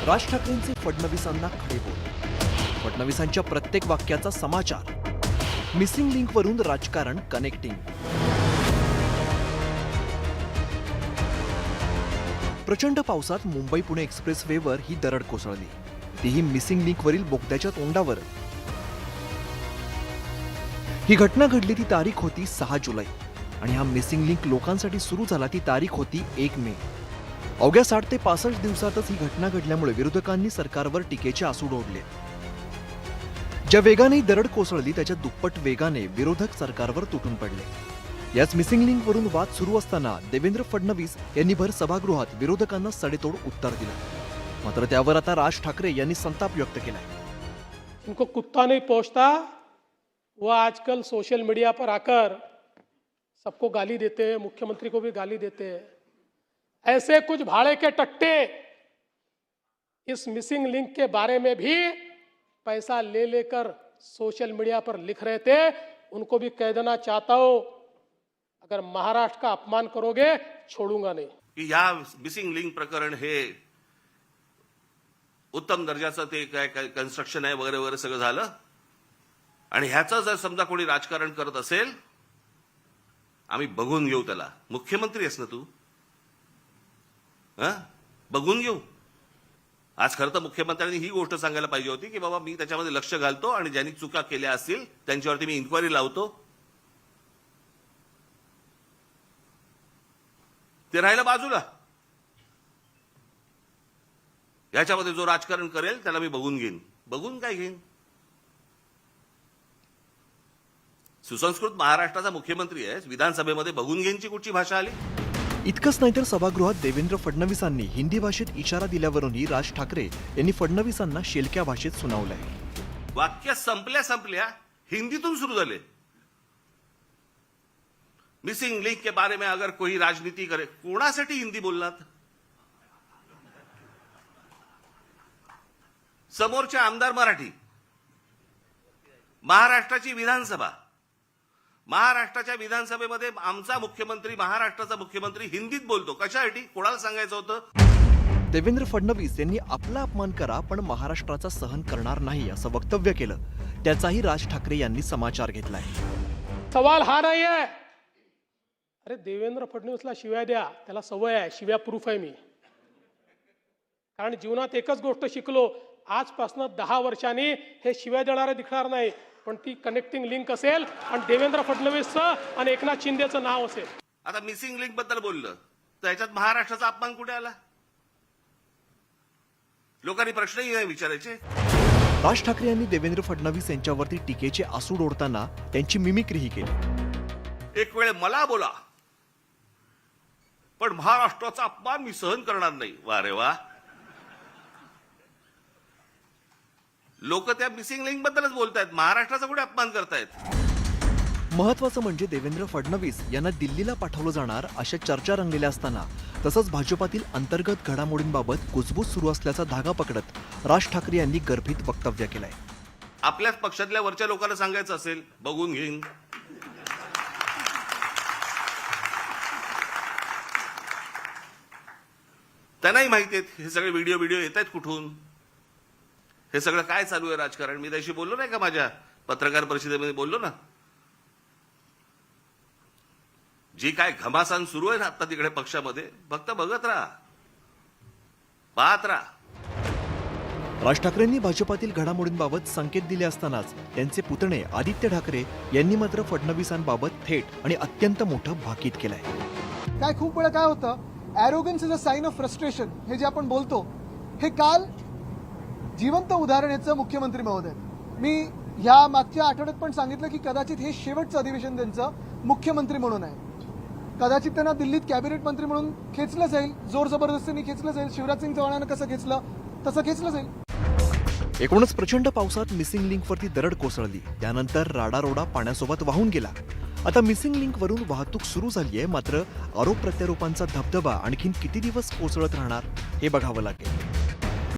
राज ठाकरेंचे फडणवीसांना खडेबोल, फडणवीसांच्या प्रत्येक वाक्याचा समाचार, मिसिंग लिंकवरून राजकारण कनेक्टिंग. प्रचंड पावसात मुंबई पुणे एक्सप्रेसवेवर ही दरड कोसळली, तीही मिसिंग लिंकवरील बोगद्याच्या तोंडावर. ही घटना घडली ती तारीख होती 6 जुलै आणि हा मिसिंग लिंक लोकांसाठी सुरू झाला ती तारीख होती 1 मे. अवघ्या 60 ते 65 दिवसातच ही घटना घडल्यामुळे विरोधकांनी सरकारवर टीकेचे आसूड ओढले. ज्या वेगाने ही दरड कोसळली त्याच्या दुप्पट वेगाने विरोधक सरकारवर तुटून पडले. याच मिसिंग लिंकवरून वाद सुरू असताना देवेंद्र फडणवीस यांनी भर सभागृहात विरोधकांना सडेतोड उत्तर दिलं. मात्र त्यावर आता राज ठाकरे यांनी संताप व्यक्त केलाय. इनको कुत्ता नहीं पहुंचता, वो आजकल सोशल मीडिया पर आकर सबको गाली देते हैं, मुख्यमंत्री को भी गाली देते हैं. ऐसे कुछ भाड़े के टट्टे इस मिसिंग लिंक के बारे में भी पैसा ले लेकर सोशल मीडिया पर लिख रहे थे. उनको भी कह देना चाहता हूं, अगर महाराष्ट्र का अपमान करोगे छोड़ूंगा नहीं. की या मिसिंग लिंक प्रकरण हे उत्तम दर्जाचं ते काय कन्स्ट्रक्शन आहे वगैरे वगैरे सगळं झालं आणि ह्याचं जर समजा कोणी राजकारण करत असेल, आम्ही बघून घेऊ त्याला. मुख्यमंत्री आहेस ना तू, बघून घेऊ. आज खरं तर मुख्यमंत्र्यांनी ही गोष्ट सांगायला पाहिजे होती की बाबा मी त्याच्यामध्ये लक्ष घालतो आणि ज्यांनी चुका केल्या असतील त्यांच्यावरती मी इन्क्वायरी लावतो. ते राहिलं बाजूला. याच्यामध्ये जो राजकारण करेल त्याला मी बघून घेईन. बघून काय घेईन? सुसंस्कृत महाराष्ट्राचा मुख्यमंत्री आहे, विधानसभेमध्ये बघून घेईनची कुठची भाषा आली? इतकंच नाही तर सभागृहात देवेंद्र फडणवीसांनी हिंदी भाषेत इशारा दिल्यावरूनही राज ठाकरे यांनी फडणवीसांना शेलक्या भाषेत सुनावलंय. वाक्य संपल्या संपल्या हिंदीतून सुरू झाले. मिसिंग लिंक के बारे में अगर कोई राजनीति करे, कोणासाठी हिंदी बोललात? समोरचे आमदार मराठी, महाराष्ट्राची विधानसभा, महाराष्ट्राच्या विधानसभेमध्ये आमचा मुख्यमंत्री, महाराष्ट्राचा मुख्यमंत्री हिंदीत बोलतो. कशासाठी? कोणाला सांगायचं होतं? देवेंद्र फडणवीस यांनी आपला अपमान करा पण महाराष्ट्राचा सहन करणार नाही असं वक्तव्य केलं. त्याचाही राज ठाकरे यांनी समाचार घेतलाय. सवाल हा नाही आहे, अरे देवेंद्र फडणवीसला शिव्या द्या, त्याला सवय आहे, शिव्या प्रूफ आहे मी. कारण जीवनात एकच गोष्ट शिकलो, आजपासून 10 वर्षांनी हे शिव्या देणारे दिसणार नाही, पण ती कनेक्टिंग लिंक असेल आणि देवेंद्र फडणवीसचं आणि एकनाथ शिंदेचं नाव असेल. आता मिसिंग लिंक बद्दल बोललं तर याच्यात महाराष्ट्राचा अपमान कुठे आला? लोकांनी प्रश्नही नाही विचारायचे. राज ठाकरे यांनी देवेंद्र फडणवीस यांच्यावरती टीकेचे आसूड ओढताना त्यांची मिमिक्रीही केली. एक वेळ मला बोला पण महाराष्ट्राचा अपमान मी सहन करणार नाही. वा रे वा. लोक त्या मिसिंग लिंक बद्दलच बोलतायत, महाराष्ट्राचा कुठे अपमान करतायत. महत्वाचं म्हणजे देवेंद्र फडणवीस यांना दिल्लीला पाठवलं जाणार अशा चर्चा रंगलेल्या असताना तसंच भाजपातील अंतर्गत घडामोडींबाबत कुजबूज सुरू असल्याचा धागा पकडत राज ठाकरे यांनी गर्भित वक्तव्य केलंय. आपल्याच पक्षातल्या वरच्या लोकांना सांगायचं असेल बघून घेईन. त्यांनाही माहिती आहेत हे सगळे व्हिडिओ येत आहेत कुठून, हे सगळं काय चालू आहे राजकारण. मी त्याशी बोललो नाही का, माझ्या पत्रकार परिषदेमध्ये बोललो ना. जी काय घमासान सुरू आहे ना आता तिकडे पक्षामध्ये, फक्त बघत राहा, पाहत राहा. राज ठाकरेंनी भाजपातील घडामोडींबाबत संकेत दिले असतानाच त्यांचे पुतणे आदित्य ठाकरे यांनी मात्र फडणवीसांबाबत थेट आणि अत्यंत मोठं भाकीत केलंय. काय खूप वेळा काय होतं, arrogance is a sign of frustration, हे जे आपण बोलतो, हे काल जिवंत उदाहरण याचं मुख्यमंत्री महोदय. मी ह्या मागच्या आठवड्यात पण सांगितलं की कदाचित हे शेवटचं अधिवेशन त्यांचं मुख्यमंत्री म्हणून आहे. कदाचित त्यांना दिल्लीत कॅबिनेट मंत्री म्हणून खेचलं जाईल, जोर जबरदस्तीने खेचलं जाईल. शिवराज सिंग चौहानानं कसं खेचलं तसं खेचलं जाईल. एकूणच प्रचंड पावसात मिसिंग लिंकवरती दरड कोसळली, त्यानंतर राडारोडा पाण्यासोबत वाहून गेला. आता मिसिंग लिंकवरून वाहतूक सुरू झालीय, मात्र आरोप प्रत्यारोपांचा धबधबा आणखीन किती दिवस कोसळत राहणार हे बघावं लागेल.